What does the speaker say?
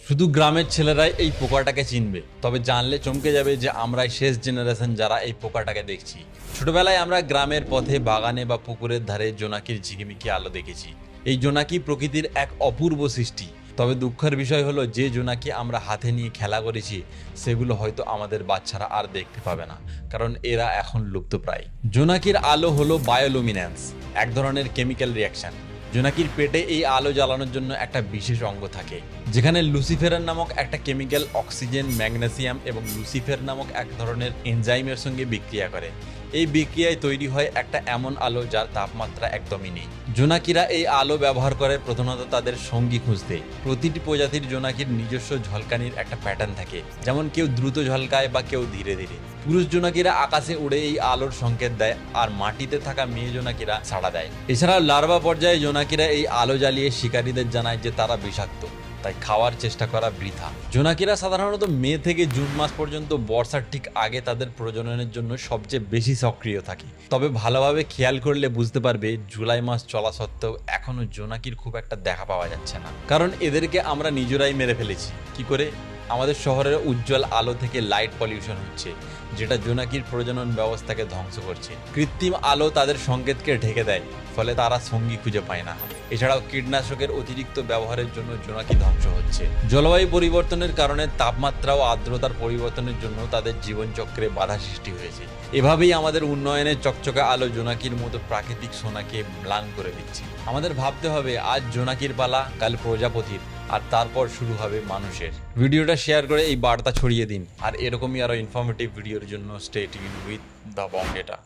শুধু গ্রামের ছেলেরাই এই পোকাটাকে চিনবে, তবে জানলে চমকে যাবে যে আমরাই শেষ জেনারেশন যারা এই পোকাটাকে দেখছি। ছোটবেলায় আমরা গ্রামের পথে, বাগানে বা পুকুরের ধারে জোনাকির ঝিকিমিকি আলো দেখেছি। এই জোনাকি প্রকৃতির এক অপূর্ব সৃষ্টি। তবে দুঃখের বিষয় হলো, যে জোনাকি আমরা হাতে নিয়ে খেলা করেছি সেগুলো হয়তো আমাদের বাচ্চারা আর দেখতে পাবে না, কারণ এরা এখন লুপ্তপ্রায়। জোনাকির আলো হলো বায়োলুমিনেন্স, এক ধরনের কেমিক্যাল রিয়াকশন। জোনাকির পেটে এই আলো জ্বালানোর জন্য একটা বিশেষ অঙ্গ থাকে, যেখানে লুসিফেরার নামক একটা কেমিক্যাল অক্সিজেন, ম্যাগনেসিয়াম এবং লুসিফের নামক এক ধরনের এনজাইমের সঙ্গে বিক্রিয়া করে। এই বিক্রিয়ায় তৈরি হয় একটা এমন আলো যার তাপমাত্রা একদমই নেই। জোনাকিরা এই আলো ব্যবহার করে প্রধানত তাদের সঙ্গী খুঁজতে। প্রতিটি প্রজাতির জোনাকির নিজস্ব ঝলকানির একটা প্যাটার্ন থাকে, যেমন কেউ দ্রুত ঝলকায় বা কেউ ধীরে ধীরে। পুরুষ জোনাকিরা আকাশে উড়ে এই আলোর সংকেত দেয়, আর মাটিতে থাকা মেয়ে জোনাকিরা সাড়া দেয়। এছাড়াও লার্ভা পর্যায়ে জোনাকিরা এই আলো জ্বালিয়ে শিকারীদের জানায় যে তারা বিষাক্ত, তাই খাওয়ার চেষ্টা করা বৃথা। জোনাকিরা সাধারণত মে থেকে জুন মাস পর্যন্ত বর্ষার ঠিক আগে তাদের প্রজননের জন্য সবচেয়ে বেশি সক্রিয় থাকে। তবে ভালোভাবে খেয়াল করলে বুঝতে পারবে, জুলাই মাস চলা সত্ত্বেও এখনো জোনাকির খুব একটা দেখা পাওয়া যাচ্ছে না, কারণ এদেরকে আমরা নিজেরাই মেরে ফেলেছি। কি করে? আমাদের শহরের উজ্জ্বল আলো থেকে লাইট পলিউশন হচ্ছে, যেটা জোনাকির প্রজনন ব্যবস্থাকে ধ্বংস করছে। কৃত্রিম আলো তাদের সংকেতকে ঢেকে দেয়, ফলে তারা সঙ্গী খুঁজে পায় না। এছাড়াও কীটনাশকের অতিরিক্ত ব্যবহারের জন্য জোনাকি ধ্বংস হচ্ছে। জলবায়ু পরিবর্তনের কারণে তাপমাত্রা ও আর্দ্রতার পরিবর্তনের জন্য তাদের জীবনচক্রে বাধা সৃষ্টি হয়েছে। এভাবেই আমাদের উন্নয়নের চকচকে আলো জোনাকির মতো প্রাকৃতিক সোনাকে ম্লান করে দিচ্ছে। আমাদের ভাবতে হবে, আজ জোনাকির পালা, কাল প্রজাপতির, আর তারপর শুরু হবে মানুষের। ভিডিওটা শেয়ার করে এই বার্তা ছড়িয়ে দিন, আর এরকমই আরো ইনফরমেটিভ ভিডিওর জন্য stay tuned with the Bong data.